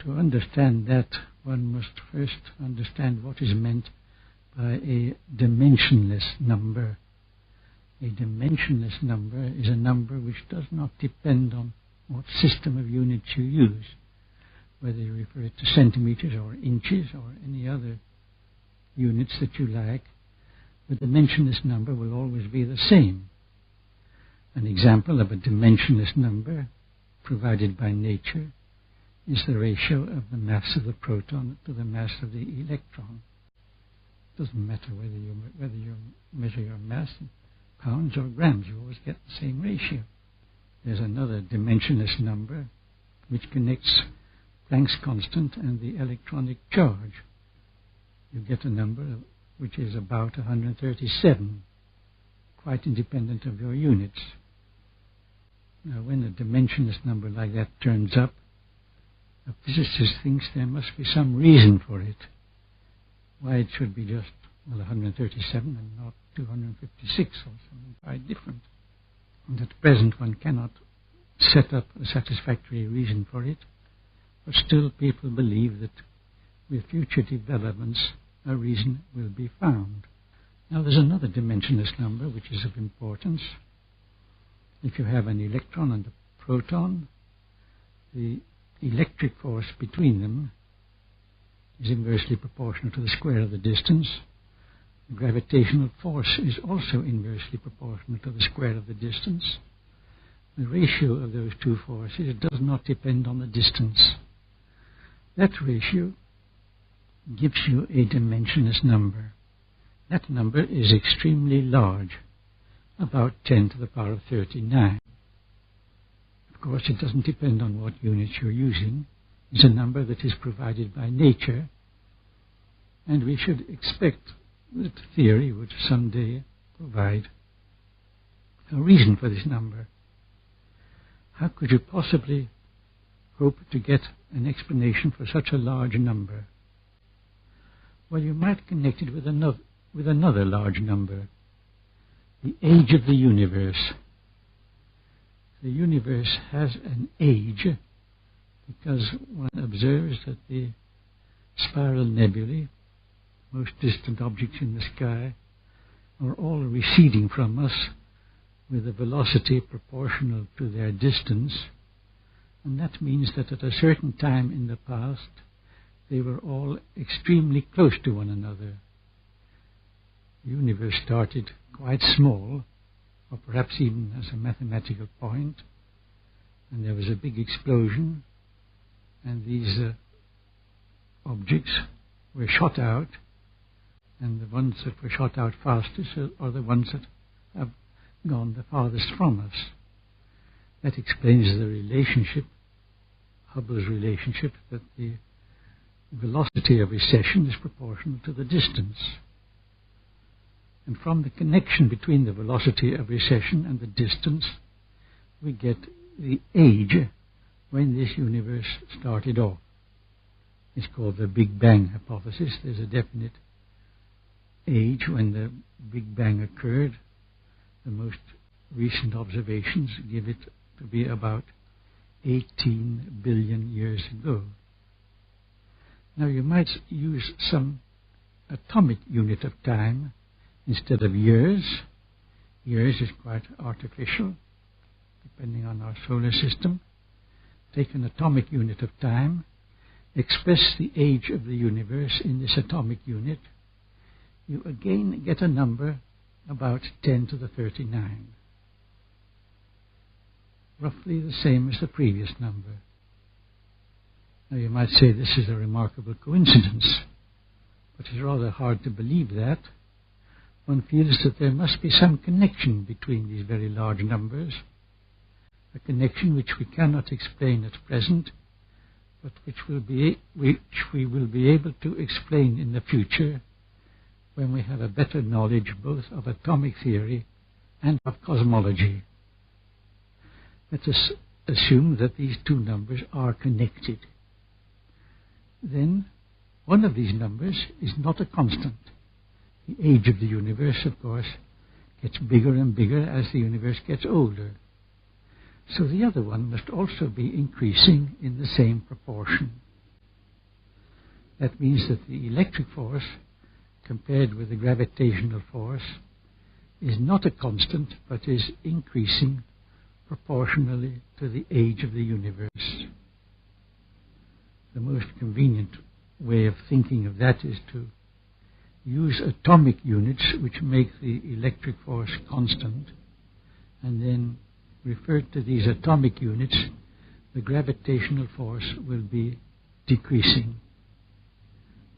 to understand that, one must first understand what is meant by a dimensionless number. A dimensionless number is a number which does not depend on what system of units you use, whether you refer it to centimeters or inches or any other units that you like. The dimensionless number will always be the same. An example of a dimensionless number provided by nature is the ratio of the mass of the proton to the mass of the electron. It doesn't matter whether you measure your mass in pounds or grams, you always get the same ratio. There's another dimensionless number which connects Planck's constant and the electronic charge. You get a number which is about 137, quite independent of your units. Now, when a dimensionless number like that turns up, a physicist thinks there must be some reason for it. Why it should be just, 137 and not 256 or something quite different. And at present one cannot set up a satisfactory reason for it, but still people believe that with future developments a reason will be found. Now there's another dimensionless number which is of importance. If you have an electron and a proton, the electric force between them is inversely proportional to the square of the distance. The gravitational force is also inversely proportional to the square of the distance. The ratio of those two forces does not depend on the distance. That ratio gives you a dimensionless number. That number is extremely large, about 10 to the power of 39. Of course, it doesn't depend on what units you're using. It's a number that is provided by nature, and we should expect that theory would someday provide a reason for this number. How could you possibly hope to get an explanation for such a large number? Well, you might connect it with another large number, the age of the universe. The universe has an age because one observes that the spiral nebulae, most distant objects in the sky, are all receding from us with a velocity proportional to their distance, and that means that at a certain time in the past they were all extremely close to one another. The universe started quite small, or perhaps even as a mathematical point, and there was a big explosion, and these objects were shot out, and the ones that were shot out fastest are the ones that have gone the farthest from us. That explains the relationship, Hubble's relationship, that the velocity of recession is proportional to the distance. And from the connection between the velocity of recession and the distance, we get the age when this universe started off. It's called the Big Bang hypothesis. There's a definite age when the Big Bang occurred. The most recent observations give it to be about 18 billion years ago. Now you might use some atomic unit of time instead of years. Years is quite artificial, depending on our solar system. Take an atomic unit of time, express the age of the universe in this atomic unit. You again get a number about 10 to the 39. Roughly the same as the previous number. Now you might say this is a remarkable coincidence, but it's rather hard to believe that. One feels that there must be some connection between these very large numbers, a connection which we cannot explain at present, but which we will be able to explain in the future when we have a better knowledge both of atomic theory and of cosmology. Let us assume that these two numbers are connected. Then one of these numbers is not a constant. The age of the universe, of course, gets bigger and bigger as the universe gets older. So the other one must also be increasing in the same proportion. That means that the electric force, compared with the gravitational force, is not a constant, but is increasing proportionally to the age of the universe. The most convenient way of thinking of that is to use atomic units which make the electric force constant, and then refer to these atomic units, the gravitational force will be decreasing.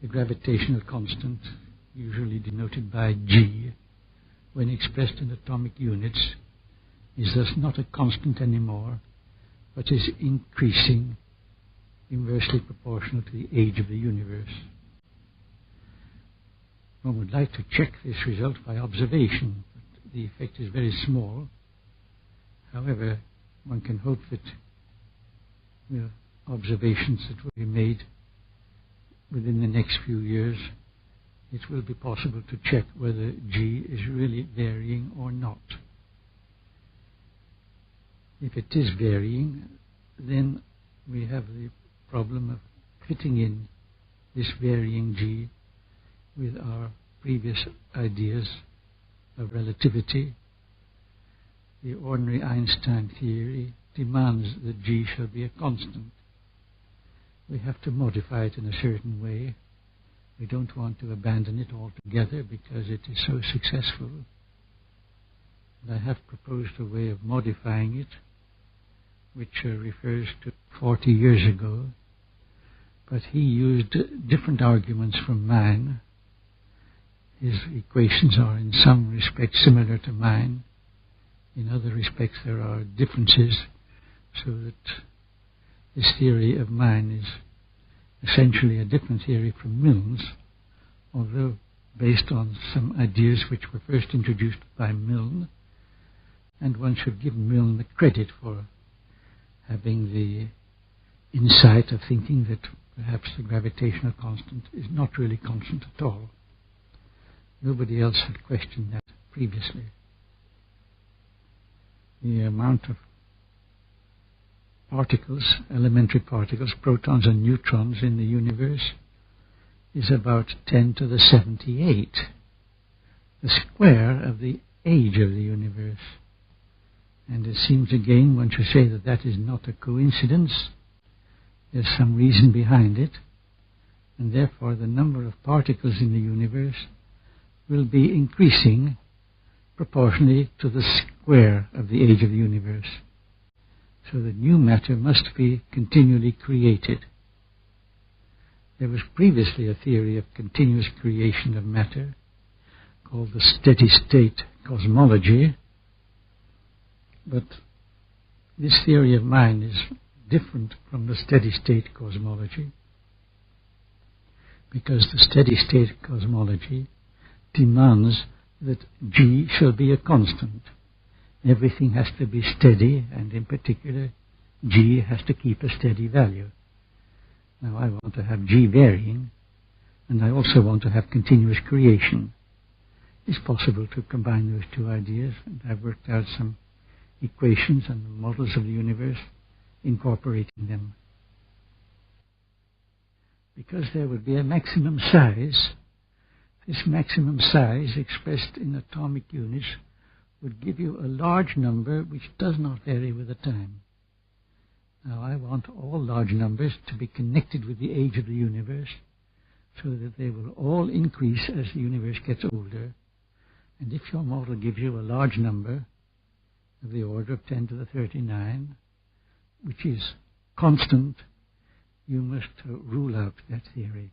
The gravitational constant, usually denoted by G, when expressed in atomic units, is thus not a constant anymore, but is increasing inversely proportional to the age of the universe. One would like to check this result by observation, but the effect is very small. However, one can hope that with observations that will be made within the next few years, it will be possible to check whether G is really varying or not. If it is varying, then we have the problem of fitting in this varying G with our previous ideas of relativity. The ordinary Einstein theory demands that G shall be a constant. We have to modify it in a certain way. We don't want to abandon it altogether because it is so successful. And I have proposed a way of modifying it, which refers to 40 years ago, but he used different arguments from mine. His equations are in some respects similar to mine. In other respects there are differences, so that this theory of mine is essentially a different theory from Milne's, although based on some ideas which were first introduced by Milne, and one should give Milne the credit for having the insight of thinking that perhaps the gravitational constant is not really constant at all. Nobody else had questioned that previously. The amount of particles, elementary particles, protons and neutrons in the universe is about 10 to the 78, the square of the age of the universe. And it seems again one should say that that is not a coincidence. There's some reason behind it, and therefore the number of particles in the universe will be increasing proportionally to the square of the age of the universe. So that new matter must be continually created. There was previously a theory of continuous creation of matter called the steady-state cosmology, but this theory of mine is different from the steady-state cosmology, because the steady-state cosmology demands that G shall be a constant. Everything has to be steady, and in particular, G has to keep a steady value. Now, I want to have G varying, and I also want to have continuous creation. It's possible to combine those two ideas, and I've worked out some equations and models of the universe incorporating them. Because there would be a maximum size, this maximum size expressed in atomic units would give you a large number which does not vary with the time. Now, I want all large numbers to be connected with the age of the universe so that they will all increase as the universe gets older. And if your model gives you a large number of the order of 10 to the 39, which is constant, you must rule out that theory.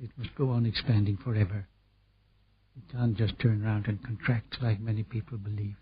It must go on expanding forever. It can't just turn around and contract like many people believe.